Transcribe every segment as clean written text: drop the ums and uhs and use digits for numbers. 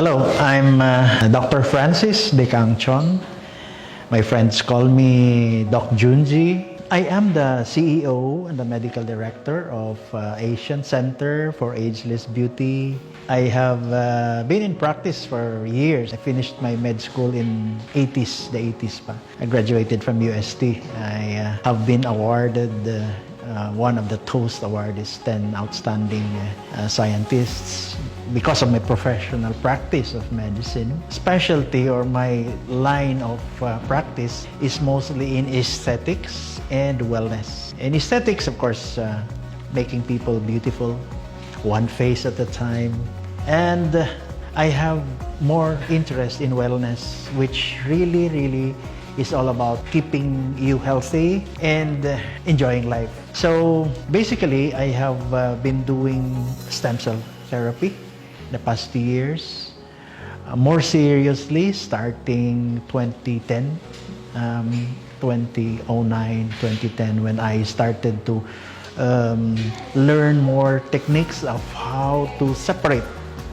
Hello, I'm Dr. Francis de Chon. My friends call me Doc Junji. I am the CEO and the Medical Director of Asian Center for Ageless Beauty. I have been in practice for years. I finished my med school in the 80s pa. I graduated from UST. I have been awarded one of the Toast Awardees, 10 outstanding scientists because of my professional practice of medicine. Specialty or my line of practice is mostly in aesthetics and wellness. In aesthetics, of course, making people beautiful, one face at a time. And I have more interest in wellness, which really is all about keeping you healthy and enjoying life. So basically, I have been doing stem cell therapy the past 2 years. More seriously, starting 2010, 2009, 2010, when I started to learn more techniques of how to separate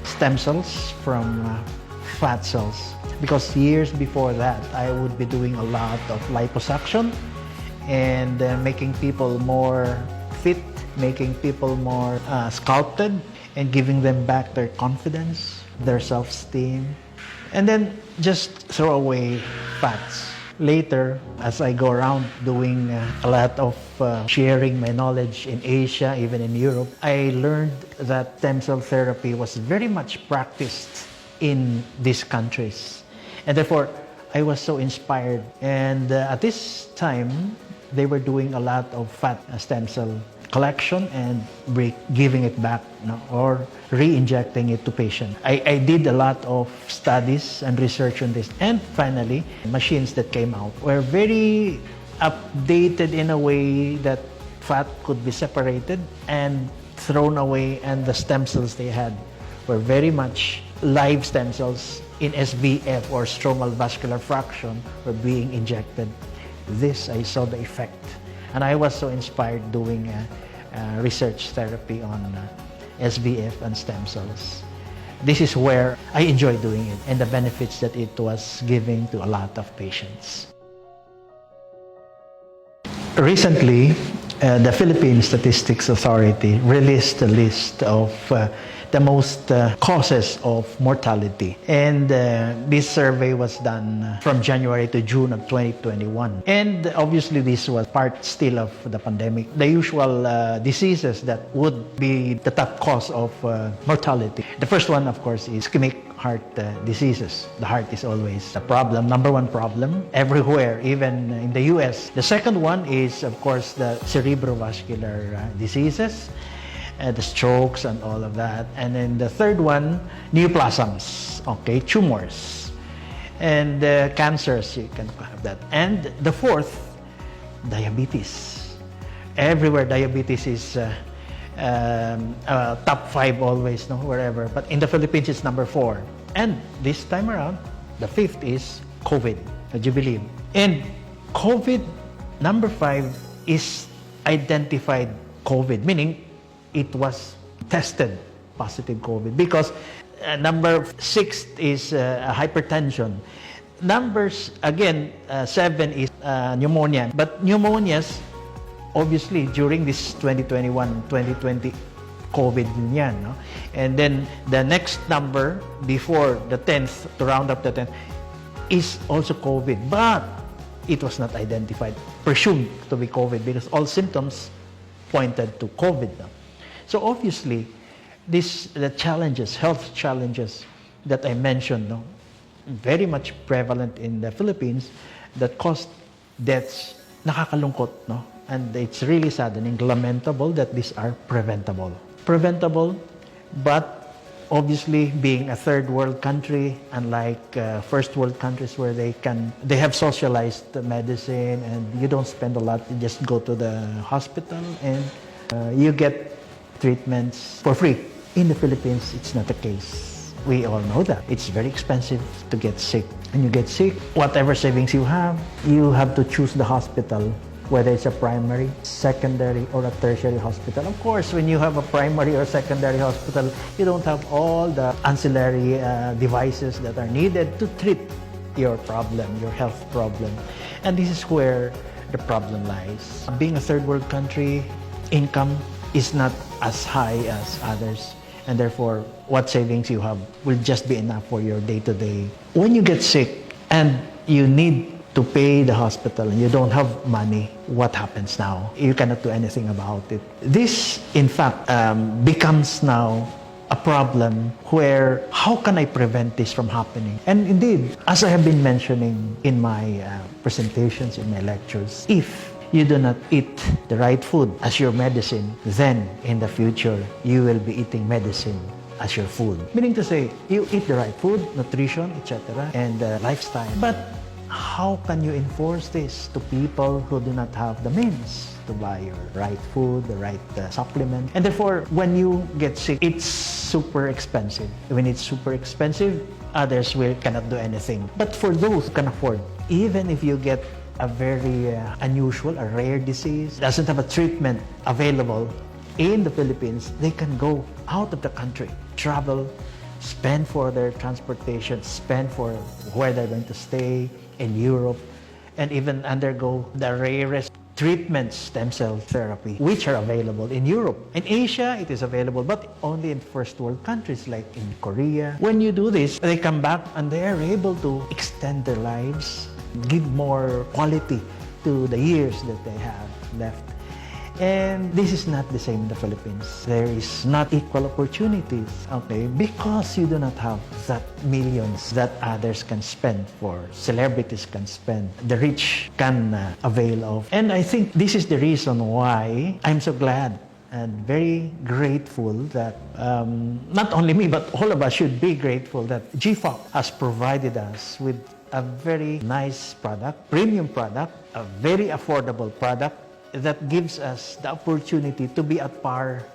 stem cells from fat cells. Because years before that, I would be doing a lot of liposuction and making people more fit, making people more sculpted, and giving them back their confidence, their self-esteem, and then just throw away fats. Later, as I go around doing a lot of sharing my knowledge in Asia, even in Europe, I learned that stem cell therapy was very much practiced in these countries. And therefore, I was so inspired. And at this time, they were doing a lot of fat stem cell collection and giving it back, or re-injecting it to patients. I did a lot of studies and research on this. And finally, machines that came out were very updated in a way that fat could be separated and thrown away, and the stem cells they had were very much live stem cells in SVF, or stromal vascular fraction, were being injected. This, I saw the effect. And I was so inspired doing research therapy on SVF and stem cells. This is where I enjoy doing it, and the benefits that it was giving to a lot of patients. Recently, the Philippine Statistics Authority released a list of the most causes of mortality. And this survey was done from January to June of 2021. And obviously this was part still of the pandemic. The usual diseases that would be the top cause of mortality. The first one, of course, is ischemic heart diseases. The heart is always a problem, number one problem everywhere, even in the US. The second one is, of course, the cerebrovascular diseases, the strokes and all of that. And then the third one, neoplasms, okay, tumors. And cancers, you can have that. And the fourth, diabetes. Everywhere diabetes is top 5 always, wherever. But in the Philippines, it's number 4. And this time around, the fifth is COVID, would you believe? And COVID, number 5, is identified COVID, meaning it was tested positive COVID, because number 6 is hypertension. Numbers, again, 7 is pneumonia. But pneumonias, obviously, during this 2021-2020 COVID yan, no? And then the next number before the 10th, to round up the 10th, is also COVID. But it was not identified, presumed to be COVID, because all symptoms pointed to COVID. No? So obviously, the challenges, health challenges that I mentioned, very much prevalent in the Philippines, that caused deaths. Nakakalungkot, no? And it's really saddening, lamentable that these are preventable. Preventable, but obviously being a third world country, unlike first world countries where they have socialized medicine and you don't spend a lot, you just go to the hospital and you get treatments for free. In the Philippines, it's not the case. We all know that. It's very expensive to get sick. And you get sick, whatever savings you have to choose the hospital whether it's a primary, secondary, or a tertiary hospital. Of course, when you have a primary or secondary hospital, you don't have all the ancillary devices that are needed to treat your problem, your health problem. And this is where the problem lies. Being a third world country, income is not as high as others. And therefore, what savings you have will just be enough for your day-to-day. When you get sick and you need to pay the hospital and you don't have money, what happens now? You cannot do anything about it. This, in fact, becomes now a problem where how can I prevent this from happening? And indeed, as I have been mentioning in my presentations, in my lectures, if you do not eat the right food as your medicine, then in the future, you will be eating medicine as your food. Meaning to say, you eat the right food, nutrition, etc., and lifestyle. But how can you enforce this to people who do not have the means to buy your right food, the right supplement? And therefore, when you get sick, it's super expensive. When it's super expensive, others cannot do anything. But for those who can afford, even if you get a very unusual, a rare disease, doesn't have a treatment available in the Philippines, they can go out of the country, travel, spend for their transportation, spend for where they're going to stay in Europe, and even undergo the rarest treatments, stem cell therapy, which are available in Europe. In Asia, it is available, but only in first world countries like in Korea. When you do this, they come back and they are able to extend their lives, give more quality to the years that they have left. And this is not the same in the Philippines. There is not equal opportunities, okay, because you do not have that millions that others can spend, for celebrities can spend, the rich can avail of. And I think this is the reason why I'm so glad and very grateful that not only me, but all of us should be grateful that GFOP has provided us with a very nice product, premium product, a very affordable product that gives us the opportunity to be at par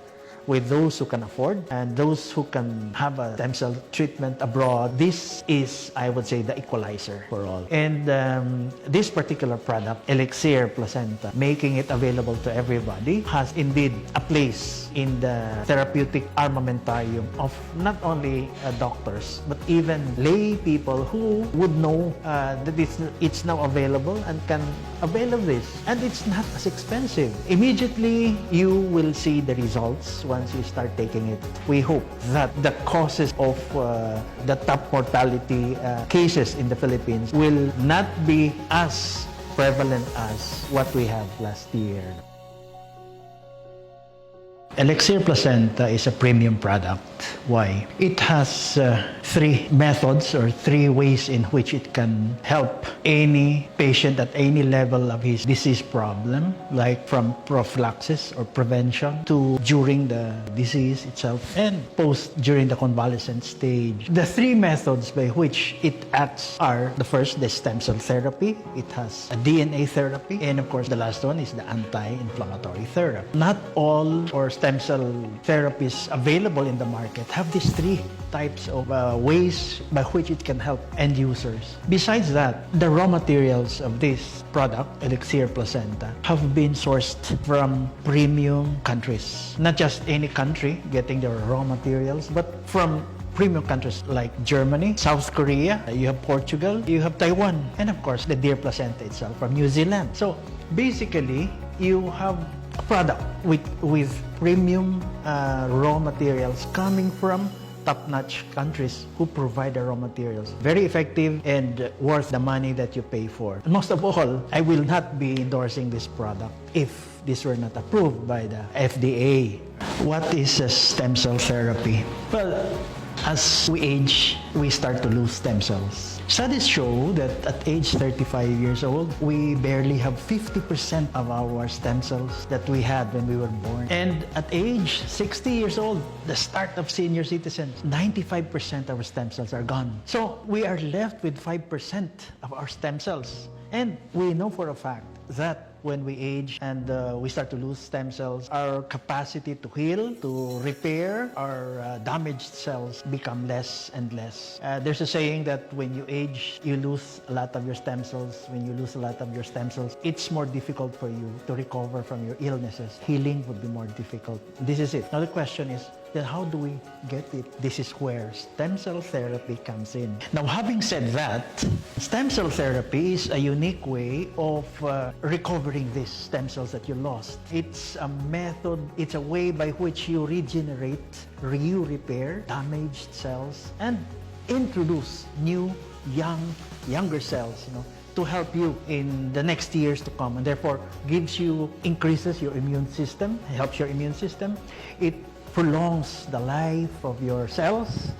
with those who can afford and those who can have a stem cell treatment abroad. This is, I would say, the equalizer for all. And this particular product, Elixir Placenta, making it available to everybody, has indeed a place in the therapeutic armamentarium of not only doctors, but even lay people who would know that it's now available and can avail of this. And it's not as expensive. Immediately, you will see the results once you start taking it. We hope that the causes of the top mortality cases in the Philippines will not be as prevalent as what we have last year. Elixir Placenta is a premium product. Why? It has three methods or three ways in which it can help any patient at any level of his disease problem, like from prophylaxis or prevention to during the disease itself and post during the convalescent stage. The three methods by which it acts are: the first, the stem cell therapy. It has a DNA therapy, and of course the last one is the anti-inflammatory therapy. Not all or stem cell therapies available in the market have these three types of ways by which it can help end users. Besides that, the raw materials of this product, Elixir Placenta, have been sourced from premium countries. Not just any country getting the raw materials, but from premium countries like Germany, South Korea, you have Portugal, you have Taiwan, and of course the deer placenta itself from New Zealand. So basically, you have a product with premium raw materials coming from top-notch countries who provide the raw materials. Very effective and worth the money that you pay for. And most of all, I will not be endorsing this product if this were not approved by the FDA. What is a stem cell therapy? Well, as we age, we start to lose stem cells. Studies show that at age 35 years old, we barely have 50% of our stem cells that we had when we were born. And at age 60 years old, the start of senior citizens, 95% of our stem cells are gone. So we are left with 5% of our stem cells. And we know for a fact that when we age and we start to lose stem cells, our capacity to heal, to repair our damaged cells become less and less. There's a saying that when you age, you lose a lot of your stem cells. When you lose a lot of your stem cells, it's more difficult for you to recover from your illnesses. Healing would be more difficult. This is it. Now the question is, then how do we get it? This is where stem cell therapy comes in. Now, having said that, stem cell therapy is a unique way of recovering these stem cells that you lost. It's a method, it's a way by which you regenerate, you repair damaged cells and introduce new, younger cells, to help you in the next years to come, and therefore increases your immune system, helps your immune system. It prolongs the life of your cells,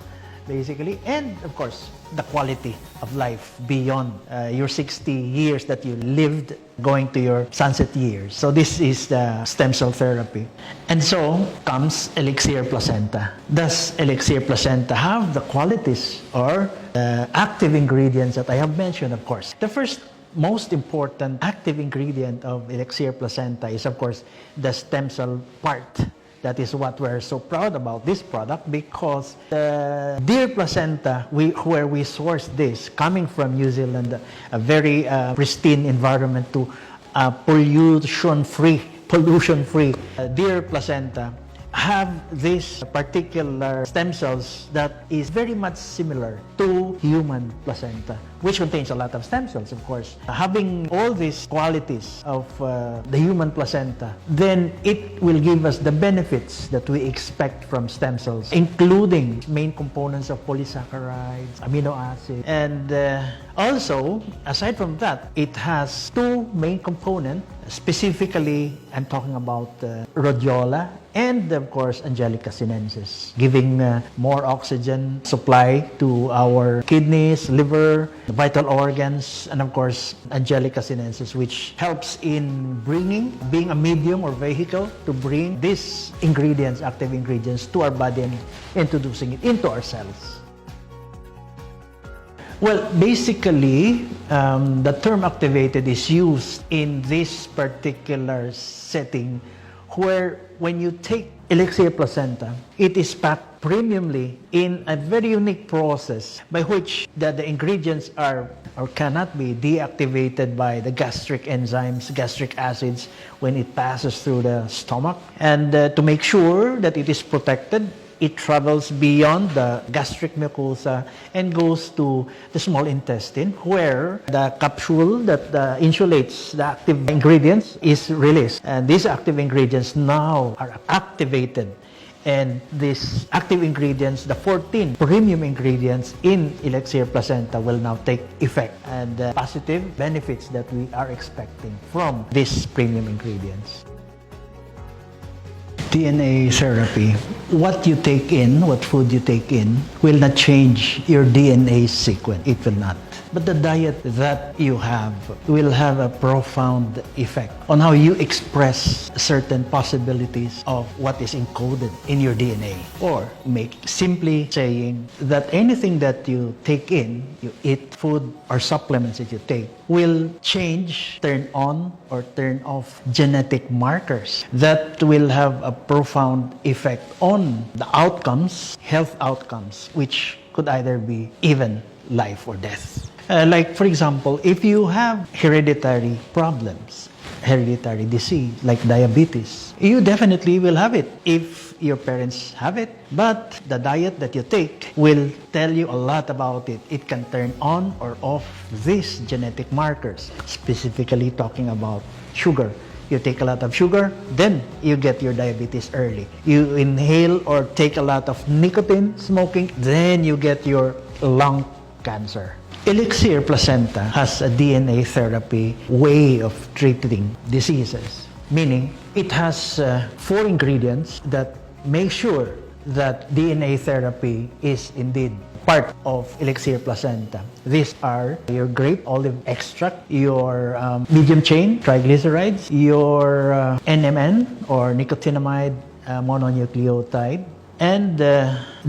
basically, and of course, the quality of life beyond your 60 years that you lived going to your sunset years. So this is the stem cell therapy. And so comes Elixir Placenta. Does Elixir Placenta have the qualities or active ingredients that I have mentioned, of course? The first most important active ingredient of Elixir Placenta is, of course, the stem cell part. That is what we're so proud about this product, because the deer placenta, where we source this, coming from New Zealand, a very pristine environment to pollution-free deer placenta, have this particular stem cells that is very much similar to human placenta, which contains a lot of stem cells, of course. Having all these qualities of the human placenta, then it will give us the benefits that we expect from stem cells, including main components of polysaccharides, amino acids, and also, aside from that, it has two main components. Specifically, I'm talking about rhodiola and, of course, Angelica sinensis, giving more oxygen supply to our kidneys, liver, vital organs, and of course, Angelica sinensis, which helps in being a medium or vehicle to bring these ingredients, active ingredients, to our body and introducing it into our cells. Well, basically, the term activated is used in this particular setting where when you take Elixir Placenta, it is packed premiumly in a very unique process by which the ingredients are or cannot be deactivated by the gastric enzymes, gastric acids, when it passes through the stomach. And to make sure that it is protected, it travels beyond the gastric mucosa and goes to the small intestine, where the capsule that insulates the active ingredients is released. And these active ingredients now are activated. And these active ingredients, the 14 premium ingredients in Elixir Placenta, will now take effect. And the positive benefits that we are expecting from these premium ingredients. DNA therapy, what you take in, what food you take in, will not change your DNA sequence. It will not. But the diet that you have will have a profound effect on how you express certain possibilities of what is encoded in your DNA. Or simply saying that anything that you take in, you eat, food or supplements that you take, will change, turn on or turn off genetic markers that will have a profound effect on the outcomes, health outcomes, which could either be even life or death. Like, for example, if you have hereditary problems, hereditary disease like diabetes, you definitely will have it if your parents have it. But the diet that you take will tell you a lot about it. It can turn on or off these genetic markers, specifically talking about sugar. You take a lot of sugar, then you get your diabetes early. You inhale or take a lot of nicotine, smoking, then you get your lung cancer. Elixir Placenta has a DNA therapy way of treating diseases, meaning it has 4 ingredients that make sure that DNA therapy is indeed part of Elixir Placenta. These are your grape olive extract, your medium chain triglycerides, your NMN or nicotinamide mononucleotide, and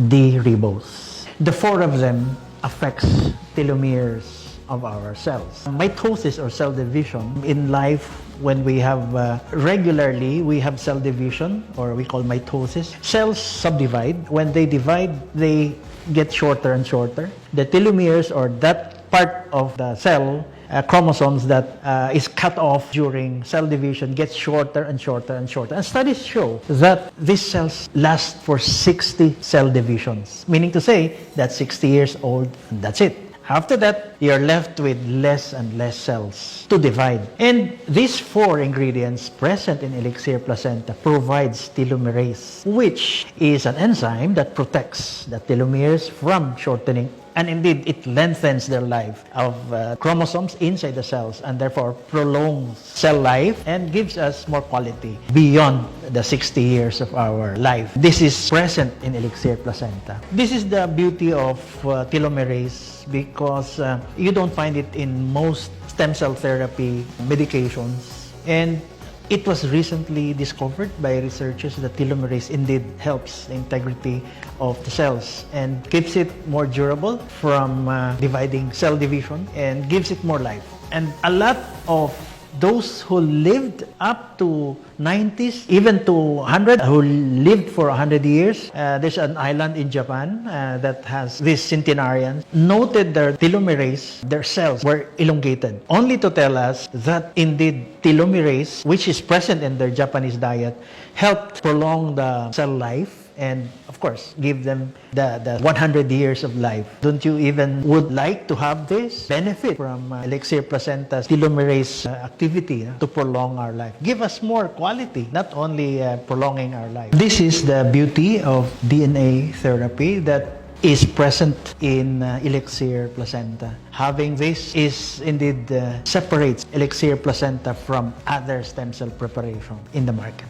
D-ribose. The 4 of them affects telomeres of our cells. Mitosis or cell division in life when we have regularly, we have cell division, or we call mitosis. Cells subdivide. When they divide, they get shorter and shorter. The telomeres, or that part of the cell, chromosomes that is cut off during cell division, gets shorter and shorter and shorter. And studies show that these cells last for 60 cell divisions, meaning to say that 60 years old, and that's it. After that, you're left with less and less cells to divide. And these 4 ingredients present in Elixir Placenta provides telomerase, which is an enzyme that protects the telomeres from shortening. And indeed, it lengthens their life of chromosomes inside the cells, and therefore prolongs cell life and gives us more quality beyond the 60 years of our life. This is present in Elixir Placenta. This is the beauty of telomerase, because you don't find it in most stem cell therapy medications. And it was recently discovered by researchers that telomerase indeed helps the integrity of the cells and keeps it more durable from dividing cell division and gives it more life. And a lot of those who lived up to 90s, even to 100, who lived for 100 years. There's an island in Japan that has these centenarians, noted their telomerase, their cells were elongated, only to tell us that indeed telomerase, which is present in their Japanese diet, helped prolong the cell life and, of course, give them the 100 years of life. Don't you even would like to have this benefit from Elixir Placenta's telomerase activity to prolong our life? Give us more quality, not only prolonging our life. This is the beauty of DNA therapy that is present in Elixir Placenta. Having this is indeed separates Elixir Placenta from other stem cell preparation in the market.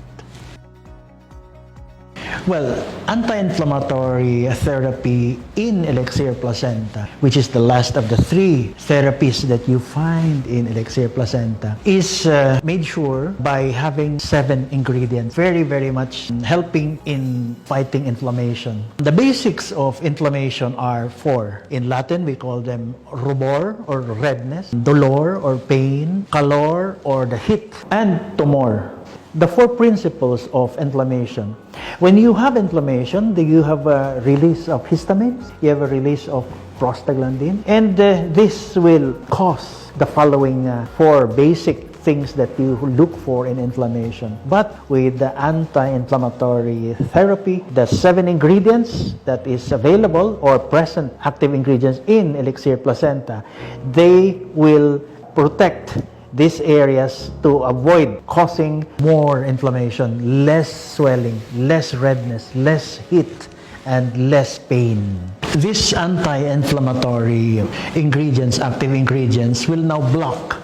Well, anti-inflammatory therapy in Elixir Placenta, which is the last of the 3 therapies that you find in Elixir Placenta, is made sure by having 7 ingredients, very, very much helping in fighting inflammation. The basics of inflammation are 4. In Latin, we call them rubor, or redness, dolor, or pain, calor, or the heat, and tumor. The 4 principles of inflammation. When you have inflammation, you have a release of histamines, you have a release of prostaglandin, and this will cause the following 4 basic things that you look for in inflammation. But with the anti-inflammatory therapy, the 7 ingredients that is available or present active ingredients in Elixir Placenta, they will protect these areas to avoid causing more inflammation, less swelling, less redness, less heat, and less pain. These anti-inflammatory ingredients, active ingredients, will now block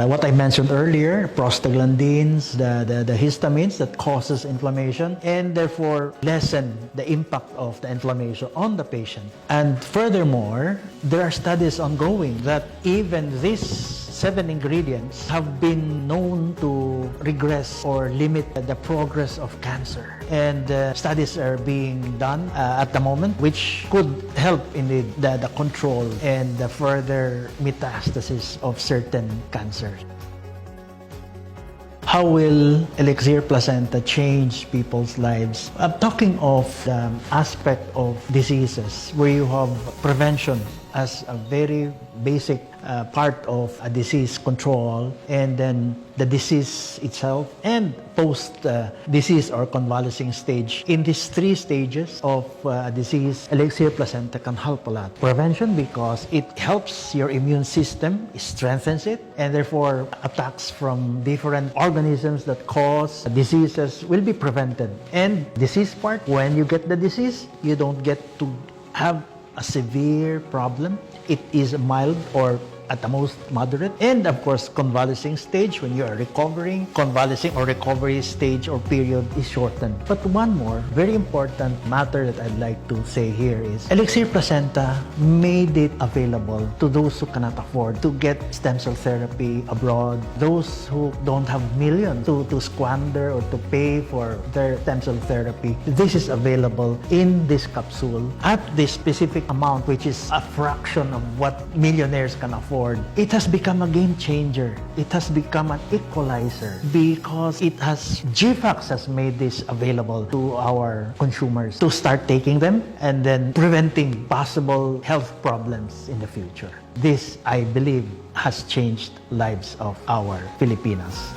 what I mentioned earlier, prostaglandins, the histamines that causes inflammation, and therefore lessen the impact of the inflammation on the patient. And furthermore, there are studies ongoing that even these 7 ingredients have been known to regress or limit the progress of cancer. And studies are being done at the moment, which could help in the control and the further metastasis of certain cancers. How will Elixir Placenta change people's lives? I'm talking of the aspect of diseases where you have prevention as a very basic part of a disease control, and then the disease itself, and post-disease or convalescing stage. In these 3 stages of a disease, Elixir Placenta can help a lot. Prevention, because it helps your immune system, strengthens it, and therefore attacks from different organisms that cause diseases will be prevented. And disease part, when you get the disease, you don't get to have a severe problem. It is mild or at the most moderate. And of course, convalescing stage, when you are recovering, convalescing or recovery stage or period is shortened. But one more very important matter that I'd like to say here is Elixir Placenta made it available to those who cannot afford to get stem cell therapy abroad, those who don't have millions to squander or to pay for their stem cell therapy. This is available in this capsule at this specific amount, which is a fraction of what millionaires can afford. afford. It has become a game changer. It has become an equalizer because GFAX has made this available to our consumers to start taking them and then preventing possible health problems in the future. This, I believe, has changed lives of our Filipinas.